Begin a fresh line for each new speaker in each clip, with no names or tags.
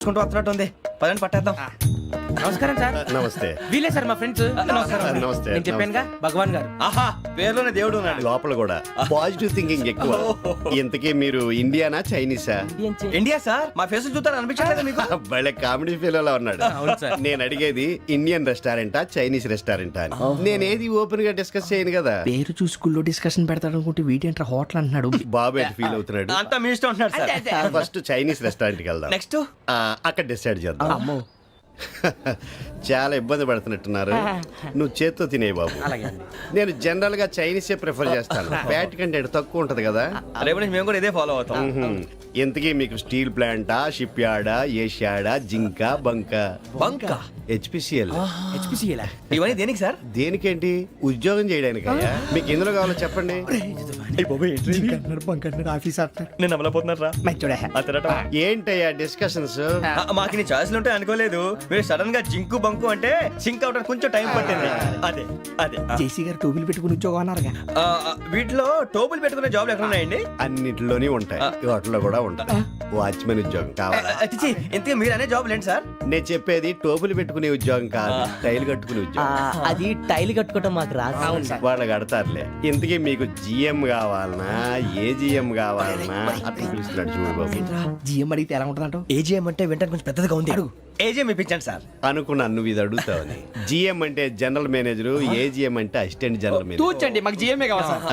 నడుచుకుంటూ వస్తున్నట్టు ఉంది. పదండి పట్టేద్దాం.
నమస్కారం సార్.
నమస్తే.
వీలే సార్ మా ఫ్రెండ్స్.
నమస్తే.
నేను చెప్పానుగా భగవాన్ గారు.
ఆహా, పేర్లోనే దేవుడు ఉన్నాడు.
లోపల కూడా పాజిటివ్ థింకింగ్ ఎక్కువ. ఇంతకీ మీరు ఇండియానా చైనీసా?
India sir. మా ఫేస్ చూస్తారు అనిపించలేదు మీకు?
భలే కామెడీ ఫీల్ అలా ఉన్నాడు.
అవును సార్.
నేను అడిగేది ఇండియన్ రెస్టారెంటా చైనీస్ రెస్టారెంటా అని. నేనేది ఓపెన్ గా డిస్కస్ చేయను కదా.
పేరు చూసి స్కూల్లో డిస్కషన్ పెడతాడు అనుకుంటే వీటేంట్రా హోటల్ అంటున్నాడు.
బాబు ఎట్ ఫీల్ అవుతున్నాడు.
అంతా మీ ఇష్టం ఉంటున్నాడు సార్.
ఫస్ట్ చైనీస్ రెస్టారెంట్ కి వెళ్దాం.
నెక్స్ట్
అక్కడ డిసైడ్ చేద్దాం. చాలా ఇబ్బంది పడుతున్నట్టున్నారు. నువ్వు చేత్తో తినే బాబు. నేను జనరల్ గా చైనీసే ప్రిఫర్ చేస్తాను. ఫ్యాట్ కంటెంట్ తక్కువ ఉంటది కదా.
రేపు నుంచి మేము కూడా ఇదే ఫాలో అవుతాం.
ఇంతకీ మీకు స్టీల్ ప్లాంటా, షిప్ యార్డా, ఏషియాడా, జింక, బంకా?
బంకా,
హెచ్పిసిఎల్.
ఇవన్నీ దేనికి సార్?
దేనికేంటి? ఉద్యోగం చేయడానికి. మీకు ఎందులో కావాలో చెప్పండి.
నేను అమలపోతున్నారా?
ఏంటయ్యా డిస్కషన్స్?
మాకు నీ ఛాయిస్లు ఉంటాయి అనుకోలేదు. మీరు సడన్ గా జింకు బంకు అంటే సింక్ అవడానికి కొంచెం టైం పట్టింది. అదే అదే
జేసీ గారు టోపీలు పెట్టుకుని ఉద్యోగం అన్నారుగా.
వీటిలో టోపులు పెట్టుకునే జాబ్లు ఎక్కడ ఉన్నాయండి?
అన్నిటిలోనే ఉంటాయి, వాటిలో కూడా ఉంటాయి. వాచ్మెన్ ఉద్యోగం కావాలా?
అతిచి ఇంతకీ మీరు అనే జాబ్ ఏంటి సార్?
నేను చెప్పేది టోపులు పెట్టుకునే ఉద్యోగం కాదు, టైల్ కట్టుకునే ఉద్యోగం.
అది టైల్ కట్టుకోవటం మాకు రాదు.
వాళ్ళు కడతారులే. ఇంతకీ మీకు జిఎం కావాలనా, ఏ జిఎం కావాలనా? అట్లా పిలుస్తున్నాడు చూడు బాబు.
జిఎం అడిగితే ఎలా ఉంటుందంట?
ఏజీఎం అంటే వెంటనే కొంచెం పెద్దదిగా ఉంది. ఏజీఎం ఇప్పించండి సార్.
అనుకున్నాను నువ్వు ఇది అడుగుతావని. జిఎం అంటే జనరల్ మేనేజర్, ఏజిఎం అంటే అసిస్టెంట్ జనరల్ మేనేజర్.
తూచండి, మాకు జిఎంఏ కావాలి సార్.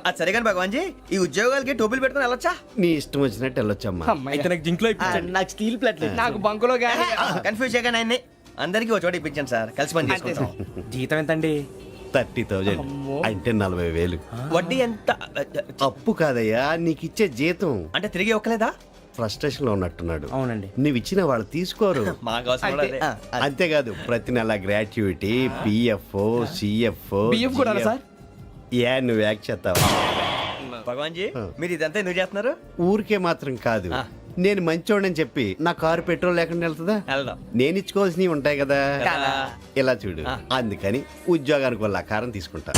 అది సరే కానీ భగవాన్ జీ, ఈ ఉద్యోగాలకి టోపులు పెట్టుకుని వెళ్ళొచ్చా?
నీ ఇష్టం వచ్చినట్టు వెళ్ళొచ్చమ్మా.
అయితే నాకు జింక్ లో నాకు స్టీల్ ప్లేట్, నాకు బంకులో గానీ.
కన్ఫ్యూజ్ చేయగానే ఆయన్ని అందరికీ ఒక చోట ఇప్పించండి సార్. కలిసి పని చేసుకుంటాం.
జీతం ఎంతండి?
30,000 అంటే 40,000.
వడ్డీ ఎంత?
అప్పు కాదయ్యా, నీకు ఇచ్చే జీతం.
అంటే తిరిగి ఒక్కలేదా?
ఫ్రస్ట్రేషన్ లో ఉన్నట్టున్నాడు.
అవునండి.
నువ్వు ఇచ్చిన వాళ్ళు తీసుకోరు.
మాకు అవసరం కూడా అదే.
అంతేకాదు ప్రతి నెల గ్రాట్యుటీ, పిఎఫ్, సిఎఫ్.
బియ్యం కూడా సార్?
ఏ నువ్వు యాక్ట్ చేస్తావా?
భగవాన్ జీ, మీరు ఇదంతా ఎందుకు చేస్తున్నారు?
ఊరికే మాత్రం కాదు, నేను మంచోడని చెప్పి నా కారు పెట్రోల్ లేకుండా వెళ్తుందా?
వెళ్దాం.
నేను ఇచ్చుకోవాల్సినవి ఉంటాయి కదా.
కదా.
ఇలా చూడు, అందుకని ఉద్యోగానికి వాళ్ళ ఆకారం తీసుకుంటా.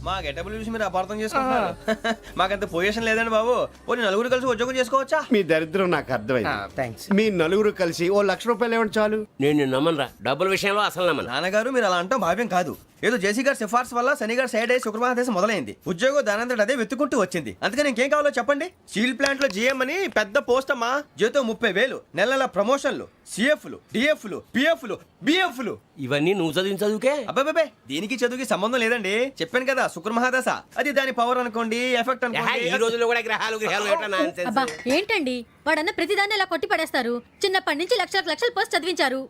మా గెటబుల్ చూసి మీరు అపార్థం చేసుకుంటున్నారు. మాకంత పొజిషన్ లేదండి బాబు. పోనీ నలుగురు కలిసి ఉద్యోగం చేసుకోవచ్చా?
మీ దరిద్రం నాకు అర్థమైంది.
థ్యాంక్స్.
మీ నలుగురు కలిసి ఓ ₹1,00,000 ఇవ్వండి చాలు.
నేను నమ్మనరా, డబ్బుల విషయంలో అసలు నమ్మను.
నాన్నగారు మీరు అలా అంటాం భావ్యం కాదు. ఏదో జేసీ గారి సిఫార్సు వల్ల శని గారు సైడ్ అయ్యి శుక్రవారం దేశం మొదలైంది. ఉద్యోగం దానంతటి అదే వెతుకుంటూ వచ్చింది. అందుకని ఇంకేం కావాలో చెప్పండి. స్టీల్ ప్లాంట్ లో జీఎం అని పెద్ద పోస్ట్ అమ్మా. జీతం 30,000, నెల నెల ప్రమోషన్లు, సిఎఫ్లు, డిఎఫ్లు, పిఎఫ్లు, బిఎఫ్లు.
ఇవన్నీ నువ్వు చదివిన చదువుకే.
అబ్బాబే, దీనికి చదువుకి సంబంధం లేదండి. చెప్పాను కదా, శుక్ర మహాదశ. అది దాని పవర్ అనుకోండి, ఎఫెక్ట్
ఈ
అనుకోండి.
రోజుల్లో కూడా గ్రహాలు ఏటా nonsense.
అబ్బా ఏంటండి వాడన్న ప్రతిదాన్ని ఇలా కొట్టి పడేస్తారు. చిన్నప్పటి నుంచి లక్షలు పోస్ట్ చదివించారు.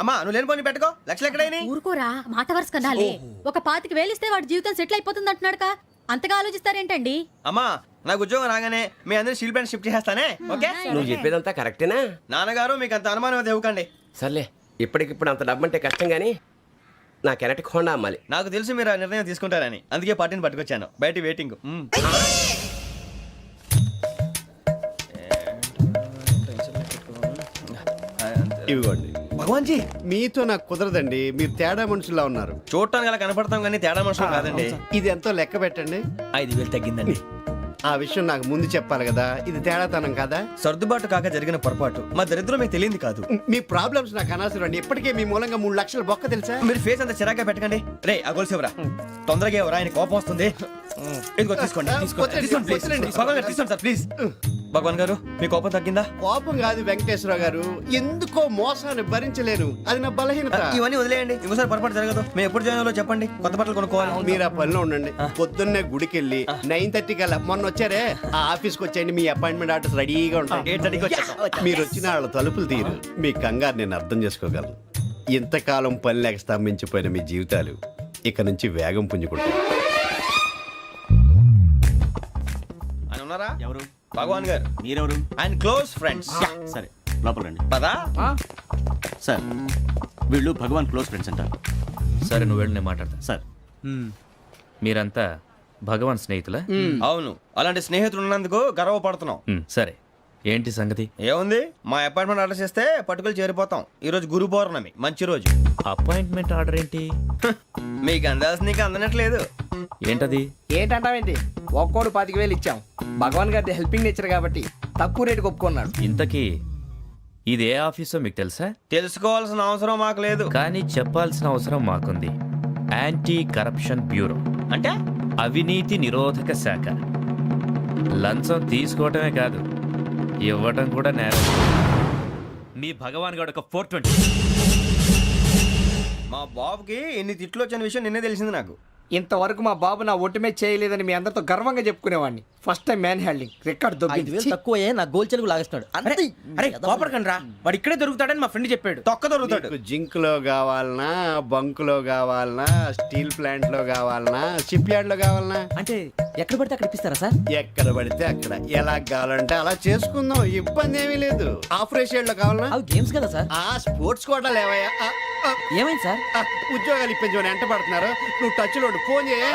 అమ్మా నువ్వు లేని పోనీ పెట్టుకో. లక్షలు ఎక్కడైనా
ఊరుకోరా, మాట వరుస కనాలి. ఒక 25,000 ఇస్తే వాడి జీవితం సెటిల్ అయిపోతుంది అంటున్నాడుగా. అంతగా ఆలోచిస్తారేంటండి?
అమ్మా నాకు ఉద్యోగం రాగానే మీ అందరూ స్టీల్ ప్లాంట్ షిఫ్ట్ చేస్తానే. ఓకే?
నువ్వు చెప్పేదంతా కరెక్టేనా?
నాన్నగారు మీకు అంత అనుమానం అయితే ఇవ్వకండి.
సర్లే, ఇప్పటికిప్పుడు అంత డబ్బు అంటే కష్టం గానీ నా కెనటిక్ హోండా అమ్మాలి.
నాకు తెలుసు మీరు ఆ నిర్ణయం తీసుకుంటారని, అందుకే పార్టీని పట్టుకొచ్చాను. బయట వెయిటింగ్.
ఇవ్వండి.
భగవాన్ జీ,
మీతో నాకు కుదరదండి, మీరు తేడా మనుషుల్లా ఉన్నారు.
చూడటానికి అలా కనపడతాం కానీ తేడా మనుషులు కాదండి.
ఇది ఎంతో లెక్క పెట్టండి.
5,000 తగ్గిందండి.
ఆ విషయం నాకు ముందు చెప్పాలి కదా. ఇది తేడాతనం కదా.
సర్దుబాటు కాక జరిగిన పొరపాటు. మా దరిద్రం మీకు తెలియదు కాదు.
మీ ప్రాబ్లమ్స్ నాకు అనవసరం అండి. ఇప్పటికే మీ మూలంగా 3 లక్షల బొక్క తెలుసా.
మీరు ఫేస్ అంత చిరాగ్గా పెట్టకండి. రే ఆ గొలుసేవరా, తొందరగా ఎవరా, ఆయన కోపం వస్తుంది. ఇదిగో తీసుకోండి. తీసుకోండి ప్లీజ్. భగవాన్ గారు తీసుకోండి సార్ ప్లీజ్. భగవాన్ గారు మీ కోపం తగ్గిందా?
కోపం కాదు వెంకటేశ్వర గారు, ఎందుకో మోసాన్ని భరించలేను, అది నా బలహీనత.
ఇవన్నీ వదిలేయండి, ఇంకోసారి పొరపాటు జరగదు. మేము ఎప్పుడు జాయిన్ అవ్వాలో చెప్పండి, కొత్త బట్టలు కొనుక్కోవాలి.
మీరు ఆ పనిలో ఉండండి. పొద్దున్నే గుడికి వెళ్ళి 9:30 కల్లా, మొన్న వచ్చారే ఆ ఆఫీస్కి వచ్చేయండి. మీ అపాయింట్మెంట్ ఆర్డర్స్ రెడీగా ఉంటాయి.
8:30కి వచ్చేస్తాం.
మీరు వచ్చిన వాళ్ళ తలుపులు తీరు. మీ కంగారు నేను అర్థం చేసుకోగలను. ఇంతకాలం పని లేక స్తంభించిపోయిన మీ జీవితాలు ఇక నుంచి వేగం పుంజుకుంటాయి.
ఆయన ఉన్నారా?
ఎవరు?
భగవాన్ గారు.
మీరెవరు?
ఆయన క్లోజ్ ఫ్రెండ్స్.
సరే లోపల రండి.
పదా
సార్ వీళ్ళు భగవాన్ క్లోజ్ ఫ్రెండ్స్ అంటారు.
సరే నువ్వు వెళ్ళి నేను మాట్లాడతా.
సార్
మీరంతా భగవాన్ స్నేహితులా?
అవును, అలాంటి స్నేహితులు ఉన్నందుకు గర్వపడుతున్నాం.
సరే ఏంటి సంగతి?
ఏముంది, మా అపాయింట్మెంట్ ఆర్డర్ చేస్తే పట్టుకులు చేరిపోతాం. ఈ రోజు గురు పౌర్ణమి, మంచి రోజు.
అపాయింట్మెంట్ ఆర్డర్ ఏంటి?
మీకు అందాల్సిన నీకు అందనట్లేదు.
ఏంటది?
ఏంటంటావేంటి? ఒక్కోడు 25,000 ఇచ్చాం. భగవాన్ గారి హెల్పింగ్ నేచర్ కాబట్టి తక్కువ రేటుకి ఒప్పుకున్నాడు.
ఇంతకీ ఇది ఏ ఆఫీసో మీకు తెలుసా?
తెలుసుకోవాల్సిన అవసరం మాకు లేదు.
కానీ చెప్పాల్సిన అవసరం మాకుంది. యాంటీ కరప్షన్ బ్యూరో
అంటే
అవినీతి నిరోధక శాఖ. లంచం తీసుకోవటమే కాదు, ఇవ్వటం కూడా నేరం. మీ భగవాన్ గారు ఒక 420.
మా బాబుకి ఎన్ని తిట్లు వచ్చిన విషయం నిన్నే తెలిసింది నాకు.
ఇంతవరకు మా బాబు నా ఒట్టుమే చేయలేదని మీ అందరితో గర్వంగా చెప్పుకునేవాడిని. First time man handing record దొబ్బింది.
తక్కువ నా గోల్ చెలుగు లాగేస్తున్నాడు
అరే అరే కోపడకండి రా, వాడు ఇక్కడే దొరుకుతాడని మా ఫ్రెండ్ చెప్పాడు.
తొక్క దొరుకుతాడు.
మీకు జింక్ లో కావాలనా, బంక్ లో కావాలనా, స్టీల్ ప్లాంట్ లో కావాలనా, షిప్ యార్డ్ లో కావాలనా?
అంటే ఎక్కడ పడితే అక్కడ ఇప్పిస్తారా సార్?
ఎక్కడ పడితే అక్కడ, ఎలా కావాలంటే అలా చేసుకుందాం, ఇబ్బంది ఏమీ లేదు. ఆపరేషన్ లో కావాలనా?
అవి గేమ్స్ కదా సార్.
ఆ స్పోర్ట్స్ కోటా లేవయ్యా.
ఏమైంది సార్?
ఉద్యోగాలు ఇప్పించమని ఎంట పడుతున్నారు. నువ్వు టచ్ లో ఫోన్ చేయ.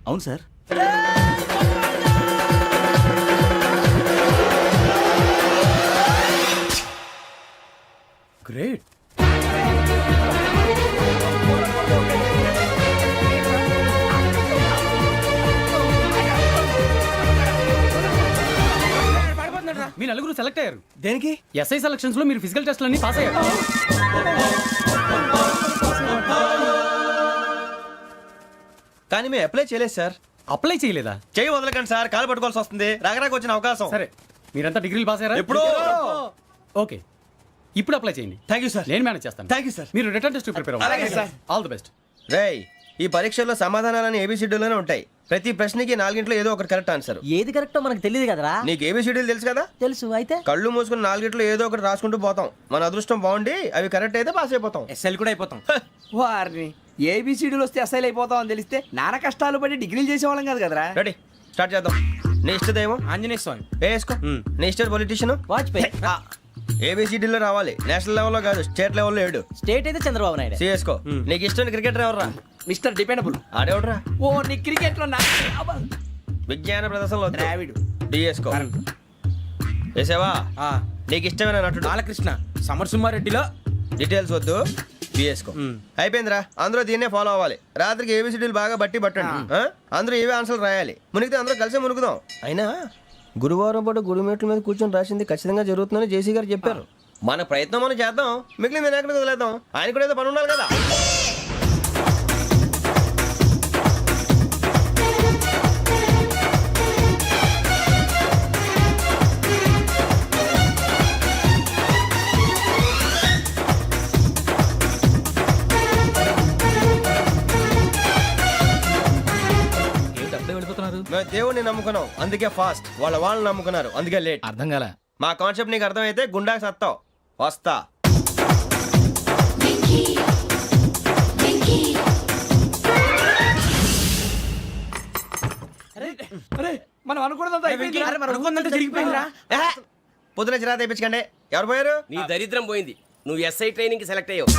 అవును సార్.
గ్రేట్. మీ నలుగురు సెలెక్ట్ అయ్యారు.
దేనికి?
ఎస్ఐ సెలక్షన్స్ లో మీరు ఫిజికల్ టెస్ట్ అన్ని పాస్ అయ్యారు.
కానీ మేము అప్లై చేయలేదు సార్.
అప్లై చేయలేదా?
చేయి వదలకండి సార్, కాలు పట్టుకోవాల్సి వస్తుంది. రాగరాకు వచ్చిన అవకాశం.
సరే, మీరంతా డిగ్రీలు పాస్ అయ్యారా?
ఎప్పుడో.
ఓకే, ఇప్పుడు అప్లై చేయండి.
Thank you sir.
నేను మేనేజ్ చేస్తాను.
Thank you sir.
మీరు రిటర్న్ టెస్ట్ ప్రిపేర్
అలాగే
అవ్వండి.
సార్.
All the best.
రేయ్, ఈ పరీక్షల్లో సమాధానాలని ఏబిసిడ్యూల్లోనే ఉంటాయి. ప్రతి ప్రశ్నకి 4 ఏదో ఒకటి కరెక్ట్ ఆన్సర్.
ఏది కరెక్టో మనకు తెలియదు కదరా.
నీకు ఏబిసిడ్యూల్ తెలుసు కదా?
తెలుసు. అయితే
కళ్ళు మూసుకుని 4 ఏదో ఒకటి రాసుకుంటూ పోతాం. మన అదృష్టం బాగుండి అవి కరెక్ట్ అయితే పాస్ అయిపోతాం.
ఎస్ఎల్ కూడా అయిపోతాం.
వారిని ఏబిసిడీలు వస్తే అసైల్ అయిపోతాం అని తెలిస్తే నాన్న కష్టాలు పడి డిగ్రీలు చేసేవాళ్ళం కాదు కదరా.
రెడీ, స్టార్ట్ చేద్దాం. నీ ఇష్టదేమో
ఆంజనేయ స్వామి.
వేసుకో. నీ ఇష్ట పొలిటీషియన్
వాజ్పేయి.
ఏబిసిడీలో రావాలి. నేషనల్ లెవెల్లో కాదు, స్టేట్ లెవెల్లో 7.
స్టేట్ అయితే చంద్రబాబు నాయుడు.
సిఎస్కో. నీకు ఇష్టం క్రికెటర్ ఎవర్రా?
Mister dependable.
ఆడేవడరా?
ఓ నీ క్రికెట్ లో
విజ్ఞాన ప్రదర్శనలో
ద్రావిడు.
డిఎస్కో. వేసావా? నీకు ఇష్టమైన నటుడు?
బాలకృష్ణ. సమర్ సుమారెడ్డిలో
డీటెయిల్స్ వద్దు, బిఎస్కో. అయిపోయిందిరా. అందరూ దీన్నే ఫాలో అవ్వాలి. రాత్రికి ఏబిసిడీలు బాగా బట్టి పట్టండి. అందరూ ఏవే ఆన్సర్లు రాయాలి. మునిగితే అందరూ కలిసి మునుగుదాం. అయినా గురువారం పాటు గురుమేట్ల మీద కూర్చొని రాసింది ఖచ్చితంగా జరుగుతుందని జేసీ గారు చెప్పారు. మన ప్రయత్నం మనం చేద్దాం, మిగిలింది నేను ఎక్కడికి వదిలేద్దాం. ఆయన కూడా ఏదో పని ఉండాలి కదా. మేము దేవుడిని నమ్ముకున్నాం, అందుకే ఫాస్ట్. వాళ్ళని నమ్ముకున్నారు, అందుకే లేట్.
అర్థం కాల.
మా కాన్సెప్ట్ నీకు అర్థమైతే గుండాకి సత్తావు. వస్తా.
మనం అనుకున్నదంతా
జరిగిపోయిందిరా.
పొద్దున చిరా తెప్పించకండి. ఎవరు పోయారు?
నీ దరిద్రం పోయింది. నువ్వు ఎస్ఐ ట్రైనింగ్ కి సెలెక్ట్ అయ్యావు.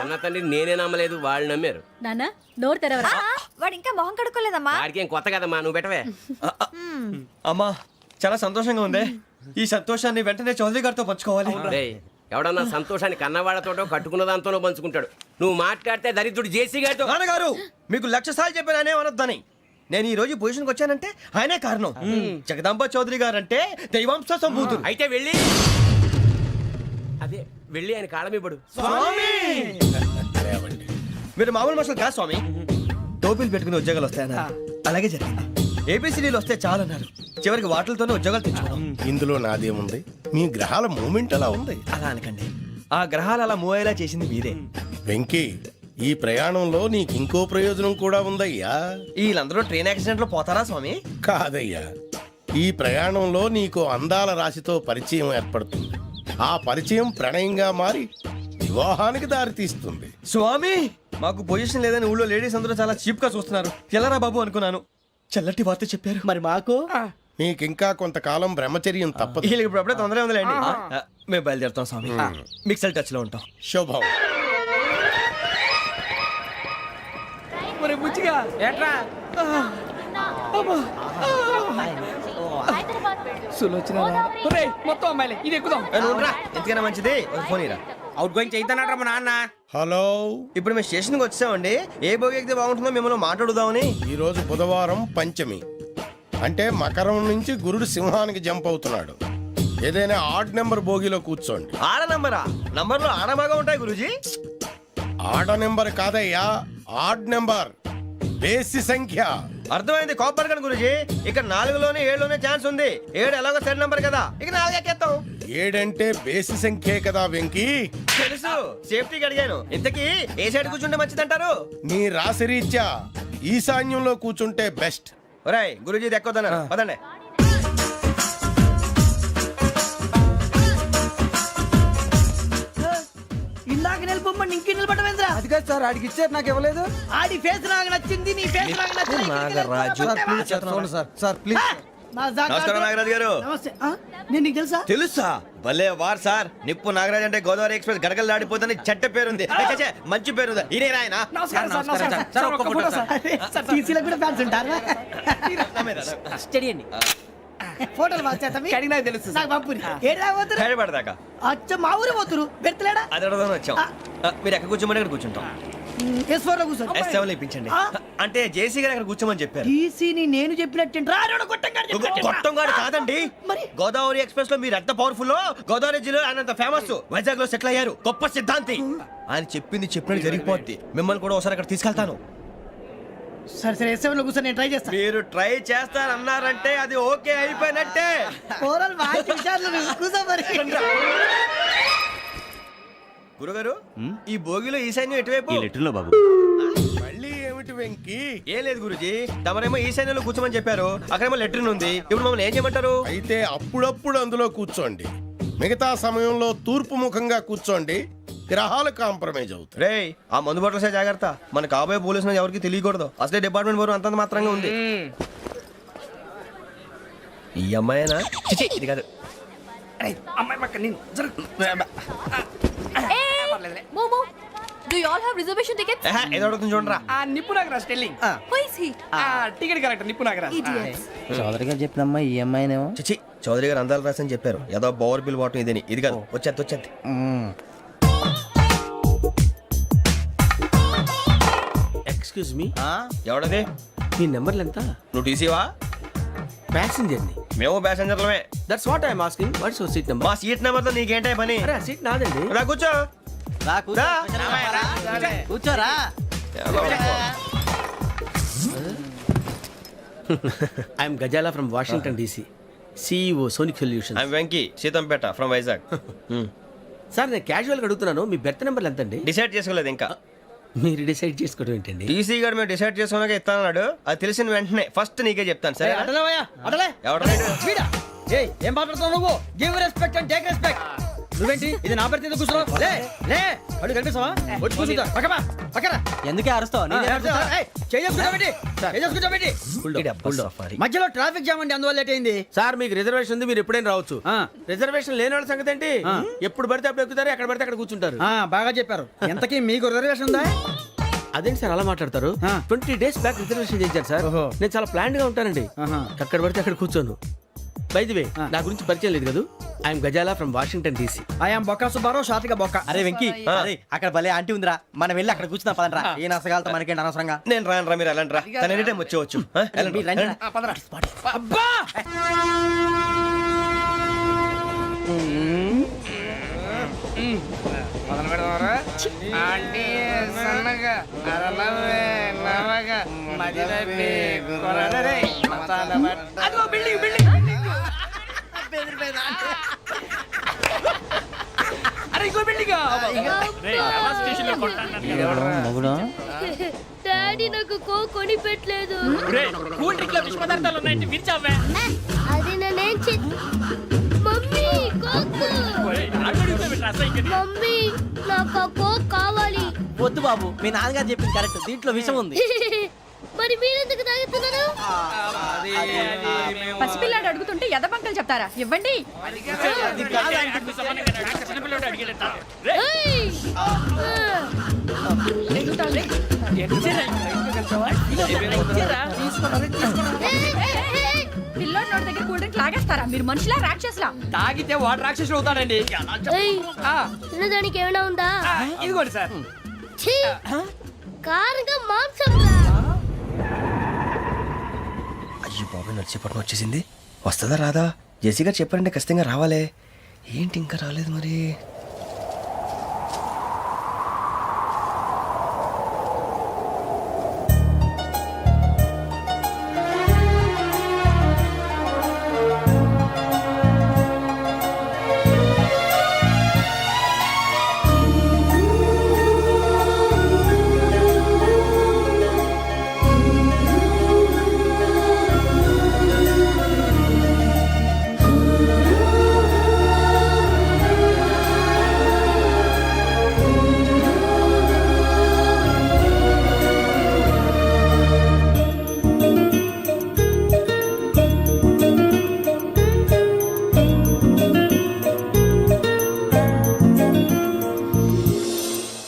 అన్న తండ్రి నేనే నమ్మలేదు, వాళ్ళు నమ్మారు.
నాన్న నోరు తెరవరా.
వాడు ఇంకా మొహం కడుక్కోలేదమ్మా.
వాడికి ఏం కొత్త కదమ్మా, నువ్వు పెట్టవే.
అమ్మా, చాలా సంతోషంగా ఉంది. ఈ సంతోషాన్ని వెంటనే చౌదరి గారితో పంచుకోవాలి.
రేయ్, ఎవడన్నా సంతోషాన్ని కన్నవాళ్లతోటో కట్టుకున్న దాంతోనో పంచుకుంటాడు. నువ్వు మాట్లాడితే దరిద్రుడు జేసీ గారితో.
నాన్నగారు మీకు 1,00,000 సార్లు చెప్పానే అనొద్దని. నేను ఈ రోజు పొజిషన్కి వచ్చానంటే ఆయనే కారణం. జగదాంబ చౌదరి గారు అంటే దైవాంశ సంభూతుడు.
అయితే వెళ్ళి అదే వెళ్ళి ఆయన కాళ్ళమివ్వడు.
మీరు మామూలు మనుషులు కాదు స్వామి. టోపీలు పెట్టుకుని ఉద్యోగాలు వస్తాయన్నారు, అలాగే జరిగింది. ఏబిసిడీలు వస్తే చాలన్నారు, చివరికి వాటిలతోనే ఉద్యోగాలు తెచ్చుకున్నాం.
ఇందులో నాదేముంది? మీ గ్రహాల మూమెంట్ అలా ఉంది.
అలా అనకండి, ఆ గ్రహాలు అలా మూవ్ అయ్యేలా చేసింది మీరే.
వెంకీ, ఈ ప్రయాణంలో నీకు ఇంకో ప్రయోజనం కూడా ఉందయ్యా.
వీళ్ళందరూ ట్రైన్ యాక్సిడెంట్ లో పోతారా స్వామి?
కాదయ్యా, ఈ ప్రయాణంలో నీకు అందాల రాశితో పరిచయం ఏర్పడుతుంది. ఆ పరిచయం ప్రణయంగా మారి వివాహానికి దారితీస్తుంది.
స్వామి మాకు పొజిషన్ లేదని ఊళ్ళో లేడీస్ అందరూ చాలా చీప్ గా చూస్తున్నారు. ఎలారా బాబు అనుకున్నాను, చల్లటి వార్త చెప్పారు.
మరి మాకు
నీకింకా కొంతకాలం బ్రహ్మచర్యం తప్పదు.
వీళ్ళకి ఇప్పుడు అప్పుడే తొందరగా ఉందిలేండి. మేము బయలుదేరుతాం స్వామి, మిక్సల్ టచ్ లో ఉంటాం.
శుభం.
మరి బుచ్చిగా
ఏట్రా
సులోచన మొత్తం అమ్మాయిలే, ఇది ఎక్కుదాం.
ఎందుకైనా మంచిది ఒక ఫోన్ ఇరా.
అవుట్ గోయింగ్ చేద్దానట్రా మా నాన్న.
హలో,
ఇప్పుడు మేము స్టేషన్కి వచ్చామండి. ఏ బోగి ఎక్కితే బాగుంటుందో మిమ్మల్ని మాట్లాడుదామని.
ఈరోజు బుధవారం పంచమి, అంటే మకరం నుంచి గురుడు సింహానికి జంప్ అవుతున్నాడు. ఏదైనా ఆడ్ నెంబర్ బోగిలో కూర్చోండి.
ఆడ నంబరా? నంబర్లో ఆడ బాగా ఉంటాయి గురూజీ.
ఆడ నెంబర్ కాదయ్యా, ఆడ్ నెంబర్, బేసి సంఖ్య.
అర్థమైంది, కాపర్ కన్ గురూజీ. ఇక్కడ 4లోనే 7లోనే ఛాన్స్ ఉంది. 7 ఎలాగో సెడ్ నంబర్ కదా, ఇక 4 ఎక్కేస్తాం.
7 అంటే బేసి సంఖ్యే కదా వెంకీ.
తెలుసు, సేఫ్టీకి అడిగాను. ఇంతకీ ఏ సైడ్ కూర్చుంటే మంచిదంటారు?
నీ రాశి రీత్యా ఈశాన్యంలో కూర్చుంటే బెస్ట్.
ఒరేయ్ గురూజీ దెక్కొద్దన్నారు, పదండి.
ఇందాక నిలబొమ్మని ఇంకే నిలబడమేంద్రా?
అది కాదు సార్, ఆడికి ఇచ్చారు, నాకు ఇవ్వలేదు.
ఆడి ఫేస్ నాకు నచ్చింది, నీ ఫేస్ నాకు నచ్చింది.
Sir please.
నమస్కారం నాగరాజు గారు.
నమస్తే. నేను నీకు తెలుసా?
తెలుసా? భలే వార్ సార్. నిప్పు నాగరాజ్ అంటే గోదావరి ఎక్స్ప్రెస్ గడగలు దాడిపోతుంది చెట్ట పేరుంది. ఛే, మంచి పేరుంది. ఇదే ఆయన.
నమస్కారం సార్, నమస్కారం సార్. ఒక్క ఫోటో సార్.
సార్ టీసీలో కూడా ఫ్యాన్స్ ఉంటారా? స్టడీ అండి. ఫోటోలు మార్చేస్తాం.
కడిగి నాకు తెలుసు సార్.
నాకు పంపుని. ఏడా పోతురు?
హైదరాబాద్
అచ్చ మా ఊరు పోతురు. పెడతలేడా?
అది అడగదామని వచ్చాం. మీరు ఎక్కడ కూర్చోమని అక్కడ కూర్చుంటాం.
S4 లో కూర్చో.
S7 ఇప్పించండి. అంటే జేసీ గారు అక్కడ కూర్చోమని చెప్పారు.
టీసీని నేను చెప్పినట్టు రాడు
గొట్టంగాడు కాదండి.
మరి?
గోదావరి ఎక్స్ప్రెస్ లో మీరు ఎంత పవర్ఫుల్, గోదావరి జిల్లా ఆయన ఫేమస్. వైజాగ్ లో సెటిల్ అయ్యారు, గొప్ప సిద్ధాంతి. ఆయన చెప్పింది చెప్పినట్టు జరిగిపోద్ది. మిమ్మల్ని కూడా ఒకసారి అక్కడ తీసుకెళ్తాను.
సరే సరే S7 లో కూర్చో, నేను ట్రై చేస్తాను.
మీరు ట్రై చేస్తారన్నారంటే అది ఓకే అయిపోయినట్టే.
ఓవరాల్ బాగా చూశారు. కూర్చో మరి.
గురుగారు, ఈ భోగిలో ఈశాన్యం ఎటువైపు?
ఈ లెటర్లో బాబు.
మళ్ళీ ఏమిటి వెంకీ?
ఏం లేదు గురుజీ, తమరేమో ఈశాన్యంలో కూర్చోమని చెప్పారు. అక్కడేమో లెటర్ ఉంది. ఇప్పుడు మమ్మల్ని ఏం చేయమంటారు?
అయితే అప్పుడప్పుడు అందులో కూర్చోండి, మిగతా సమయంలో తూర్పు ముఖంగా కూర్చోండి. గ్రహాలు కాంప్రమైజ్ అవుతాయి.
రే, ఆ మందు బట్టలసే జాగ్రత్త. మన కాబోయే పోలీసులు ఎవరికి తెలియకూడదు. అసలే డిపార్ట్మెంట్ బోరు అంతంత మాత్రంగా ఉంది. ఈ అమ్మాయినా? చిచి, ఇది కాదు.
అమ్మాయి పక్క నేను
Momo, do you all have reservation tickets?
ఏదో అడుగుతుంది చూడరా.
ఆ నిప్పు Nagaraj telling.
Who is he?
Ticket correct, నిప్పు నాగరాజ్.
Idiots.
చౌదరి గారు చెప్పినమ్మా ఈ అమ్మాయినేమో.
చిచి, చౌదరి గారు అందాలు రాసని చెప్పారు. ఏదో బోర్ బిల్ వాటం ఇదని. ఇది కాదు, వచ్చేది.
Excuse me,
ఎవడది?
మీ నెంబర్లు ఎంత?
నువ్వు టీసీవా?
ప్యాసింజర్ ని.
మేము ప్యాసెంజర్లమే.
That's what I'm asking. What's your seat number?
మా సీట్ నెంబర్తో నీకేంటే పని?
అరే ఆ సీట్ నాదండి.
రా కూర్చో. రా.
కూర్చోరా.
I'm Gazala from Washington DC, CEO Sonic Solution.
I'm Venky, Seethampeta from Vizag.
Sir నేను క్యాజువల్గా అడుగుతున్నాను, మీ బెర్త్ నెంబర్లు ఎంత అండి?
డిసైడ్ చేసుకోలేదు ఇంకా.
మీరు డిసైడ్ చేసుకోవడం ఏంటండి?
టీసీ గారు మేము డిసైడ్ చేసుకున్నాక ఇస్తానన్నాడు. అది తెలిసిన వెంటనే ఫస్ట్ నీకే చెప్తాను. సరే? ఎవడ
ఏం మాట్లాడుతున్నావు నువ్వు? Give respect and take respect. నువ్వేంటి ఇది నా పరిస్థితి కూర్చున్నావు? లే అడుగు కనిపిస్తావా? వచ్చి కూర్చుంటా. పక్కన ఎందుకే అరుస్తావు? మధ్యలో ట్రాఫిక్ జామ్ అండి, అందువల్ల లేట్ అయింది.
సార్ మీకు రిజర్వేషన్ ఉంది, మీరు ఎప్పుడైనా రావచ్చు. రిజర్వేషన్ లేని వాళ్ళ సంగతి ఏంటి? ఎప్పుడు పడితే అప్పుడు ఎక్కుతారు, ఎక్కడ పడితే అక్కడ కూర్చుంటారు.
బాగా చెప్పారు. ఎంతకీ మీకు రిజర్వేషన్ ఉందా?
అదేంటి సార్ అలా మాట్లాడతారు? 20 days బ్యాక్ రిజర్వేషన్ చేశారు సార్. నేను చాలా ప్లాన్డ్ గా ఉంటానండి. అక్కడ పడితే అక్కడ కూర్చోను. బై ది వే నా గురించి పరిచయం లేదు కదా I'm Gazala from Washington DC.
I'm Bokka Subbarao షాతిక బొక్క.
అరే వెంకీ అరే అక్కడ భలే ఆంటీ ఉందిరా మనం వెళ్ళి అక్కడ కూర్చున్నా పదంరా ఏ నసగాలతో మనకేంటి అనవసరంగా.
నేను రాను రా, మీరు వెళ్ళండి రా. తన ఎనీ టైం వచ్చేవచ్చు. వెళ్ళండి,
మీరు రండి.
వెళ్ళండి.
అబ్బా అదిగో బిల్డింగ్ బిల్డింగ్ అరే ఇంకో బిల్డింగ్
డాడీ నాకు కొని పెట్టలేదు.
కూల్ డ్రింక్ లో విష పదార్థాలు ఉన్నాయంటే విరిచావే.
అది నేనేం మమ్మీ కోక్. మమ్మీ నాకు కోక్ కావాలి.
వద్దు బాబు మీ నాన్నగారు చెప్పింది కరెక్ట్, దీంట్లో విషయం ఉంది.
మరి మీరెందుకు తాగుతున్నారు?
పసిపిల్లాడు అడుగుతుంటే ఎదబంకలు చెప్తారా? ఇవ్వండి.
ఏయ్!
పిల్లోడి నోటి దగ్గర కూల్ డ్రింక్ లాగేస్తారా? మీరు మనుషులా రాక్షసులా?
తాగితే వాడు రాక్షసుడు అవుతాడండి.
ఏయ్! తినడానికి ఏమైనా ఉందా?
ఇదిగోండి సార్.
ఛీ! కారంగా మాంసం రా.
అయ్యో బాబు, నడిచేపట్నం వచ్చేసింది. వస్తుందా రాదా? జెసి గారు చెప్పారంటే ఖచ్చితంగా రావాలే. ఏంటి ఇంకా రాలేదు మరి?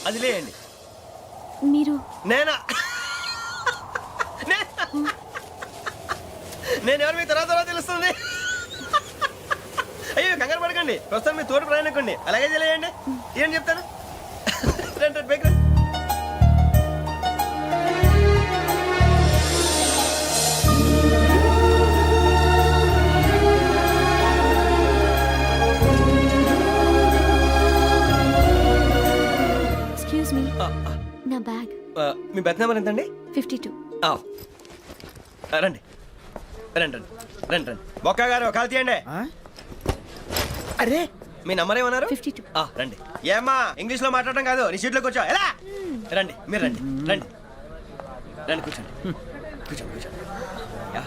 అది లేయండి.
మీరు
నేనా? నేను ఎవరు మీ తర్వాత తెలుస్తుంది. అయ్యో కంగారు పడకండి, ప్రస్తుతం మీ తోటి ప్రయాణకండి. అలాగే తెలియండి. ఏం చెప్తాను. రండి బైక్ రండి.
ఎక్స్క్యూజ్ మీ, నా బ్యాగ్.
మీ బెత్ నెంబర్ ఎంతండి?
52.
రండి రండి రండి రండి రండి. బొక్క గారు కాల్ తీయండి. అరే మీ నంబర్ ఏమన్నారు?
52.
రండి. ఏమ్మా ఇంగ్లీష్ లో మాట్లాడడం కాదు, నీ సీట్లో కూర్చో. ఎలా రండి, మీరు రండి రండి రండి కూర్చోండి కూర్చోండి కూర్చోండి. యా.